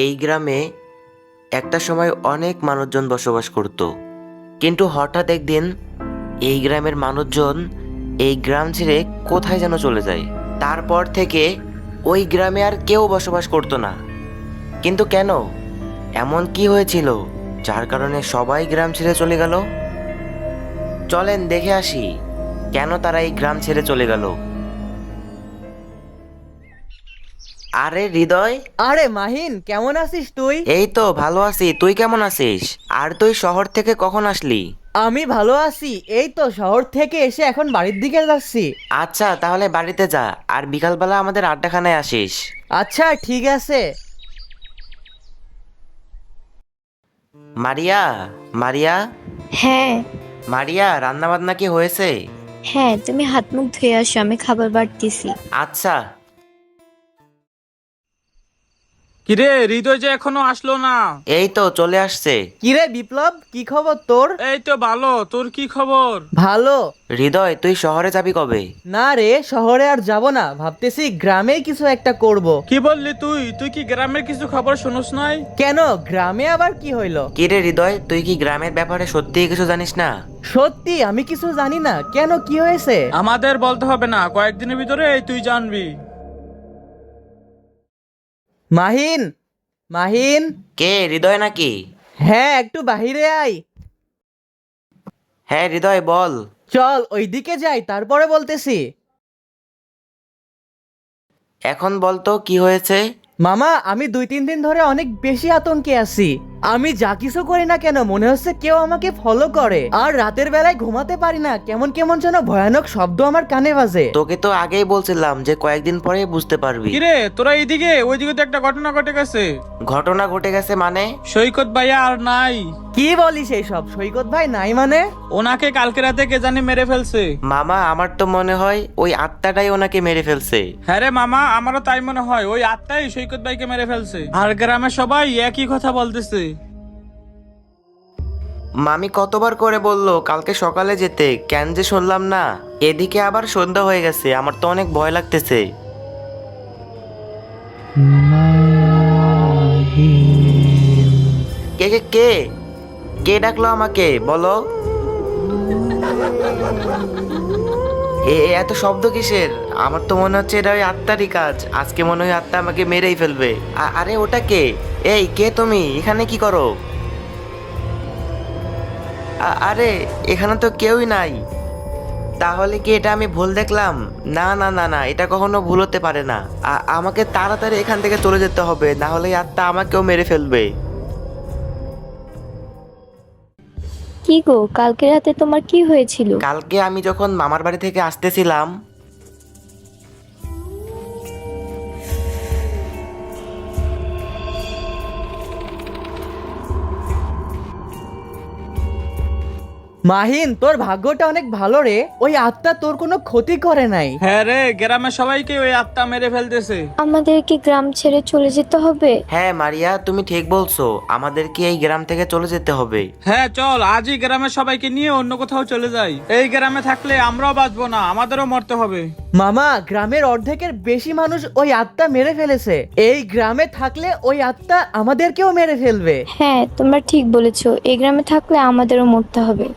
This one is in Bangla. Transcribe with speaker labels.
Speaker 1: এই গ্রামে একটা সময় অনেক মানুষজন বসবাস করত, কিন্তু হঠাৎ একদিন এই গ্রামের মানুষজন এই গ্রাম ছেড়ে কোথায় যেন চলে যায়। তারপর থেকে ওই গ্রামে আর কেউ বসবাস করতো না। কিন্তু কেন, এমন কি হয়েছিল যার কারণে সবাই গ্রাম ছেড়ে চলে গেল? চলেন দেখে আসি কেন তারা এই গ্রাম ছেড়ে চলে গেল। আরে হৃদয়,
Speaker 2: আরে মাহিন, কেমন আছিস তুই?
Speaker 1: এই তো ভালো আছি, তুই কেমন আছিস? আর তুই শহর থেকে কখন আসলি?
Speaker 2: আমি ভালো আছি, এই তো শহর থেকে এসে এখন বাড়ির দিকে যাচ্ছি।
Speaker 1: আচ্ছা, তাহলে বাড়িতে যা, আর বিকালবেলা আমাদের আড্ডাখানায় আসিস।
Speaker 2: আচ্ছা ঠিক আছে।
Speaker 1: মারিয়া, মারিয়া,
Speaker 3: হ্যাঁ।
Speaker 1: মারিয়া, রান্না বান্না কি হয়েছে?
Speaker 3: হ্যাঁ, তুমি হাত মুখ ধুয়ে আসো, আমি খাবার বাড়তেছি।
Speaker 1: আচ্ছা।
Speaker 4: কিরে হৃদয় যে এখনো আসলো না?
Speaker 1: এই তো চলে আসছে।
Speaker 2: কিরে বিপ্লব, কি খবর তোর?
Speaker 4: এই তো ভালো, তোর কি খবর?
Speaker 2: ভালো।
Speaker 1: হৃদয়, তুই শহরে যাবি কবে?
Speaker 2: না রে, শহরে আর যাব না, ভাবতেছি গ্রামেই কিছু একটা করব।
Speaker 4: কি বললি তুই? তুই কি গ্রামের কিছু খবর শুনোস নাই?
Speaker 2: কেন, গ্রামে আবার কি হইলো?
Speaker 1: কিরে হৃদয়, তুই কি গ্রামের ব্যাপারে সত্যিই কিছু জানিস না?
Speaker 2: সত্যি আমি কিছু জানি না, কেন কি হয়েছে?
Speaker 4: আমাদের বলতে হবে না, কয়েকদিনের ভিতরে তুই জানবি।
Speaker 2: মাহিন, মাহিন।
Speaker 1: কে, হৃদয় নাকি?
Speaker 2: হ্যাঁ, একটু বাহিরে আয়।
Speaker 1: হ্যাঁ হৃদয়, বল।
Speaker 2: চল ওইদিকে যাই, তারপরে বলতেছি।
Speaker 1: এখন বল তো কি হয়েছে?
Speaker 2: মামা, আমি 2-3 দিন ধরে অনেক বেশি আতঙ্কে আছি। আমি যা কিছু করি না কেন মনে হচ্ছে কেউ আমাকে ফলো করে, আর রাতের বেলায় ঘুমাতে পারি না, কেমন কেমন যেন ভয়ানক শব্দ আমার কানে বাজে।
Speaker 1: তোকে তো আগেই বলছিলাম যে কয়েকদিন পরে বুঝতে পারবি।
Speaker 4: কিরে তোরা এইদিকে, ওইদিকে তো একটা ঘটনা ঘটে গেছে।
Speaker 1: ঘটনা ঘটে গেছে মানে?
Speaker 4: সৈকত ভাইয়া আর নাই।
Speaker 2: কি বলিস এইসব? সৈকত ভাই নাই মানে?
Speaker 4: ওনাকে কালকে রাতে কে জানি মেরে ফেলছে।
Speaker 1: মামা, আমার তো মনে হয় ওই আত্মাটাই ওনাকে মেরে ফেলছে।
Speaker 4: হ্যাঁ রে মামা, আমারও তাই মনে হয়, ওই আত্মাই সৈকত ভাইকে মেরে ফেলছে। আর গ্রামের সবাই একই কথা বলতেছে।
Speaker 1: মামি কতবার করে বললো কালকে সকালে যেতে, কেন যে শুনলাম না। এদিকে আবার সন্ধ্যা হয়ে গেছে, আমার তো অনেক ভয় লাগতেছে। কে কে কে কে ডাকলো আমাকে, বলো। এত শব্দ কিসের? আমার তো মনে হচ্ছে এটা ওই আত্মারই কাজ, আজকে মনে হয় আত্মা আমাকে মেরেই ফেলবে। আরে ওটা কে? এই কে তুমি, এখানে কি করো? আরে এখানে তো কেউই নাই। তাহলে কি এটা আমি ভুল দেখলাম? না না না না, এটা কখনো ভুল হতে পারে না। আমাকে তাড়াতাড়ি এখান থেকে চলে যেতে হবে, না হলে এই আত্মা আমাকেও মেরে ফেলবে।
Speaker 3: কি গো, কালকে রাতে তোমার কি হয়েছিল?
Speaker 1: কালকে আমি যখন মামার বাড়ি থেকে আসতেছিলাম,
Speaker 2: মাহিন, তোর ভাগ্যটা অনেক ভালো রে, ওই আত্মা তোর কোনো ক্ষতি করে নাই।
Speaker 4: হ্যাঁ রে, গ্রামের সবাইকে ওই আত্মা মেরে ফেলতেছে।
Speaker 3: আমাদের কি গ্রাম ছেড়ে চলে যেতে হবে?
Speaker 1: হ্যাঁ মারিয়া, তুমি ঠিক বলছো, আমাদেরকে এই গ্রাম থেকে চলে যেতে হবে।
Speaker 4: হ্যাঁ চল, আজই গ্রামের সবাইকে নিয়ে অন্য কোথাও চলে যাই। এই গ্রামে থাকলে আমরাও বাঁচবো না, আমাদেরও মরতে হবে।
Speaker 2: মামা, গ্রামের অর্ধেকের বেশি মানুষ ওই আত্মা মেরে ফেলেছে, এই গ্রামে থাকলে ওই আত্মা আমাদেরকেও মেরে ফেলবে।
Speaker 3: হ্যাঁ, তোমরা ঠিক বলেছো, এই গ্রামে থাকলে আমাদেরও মরতে হবে।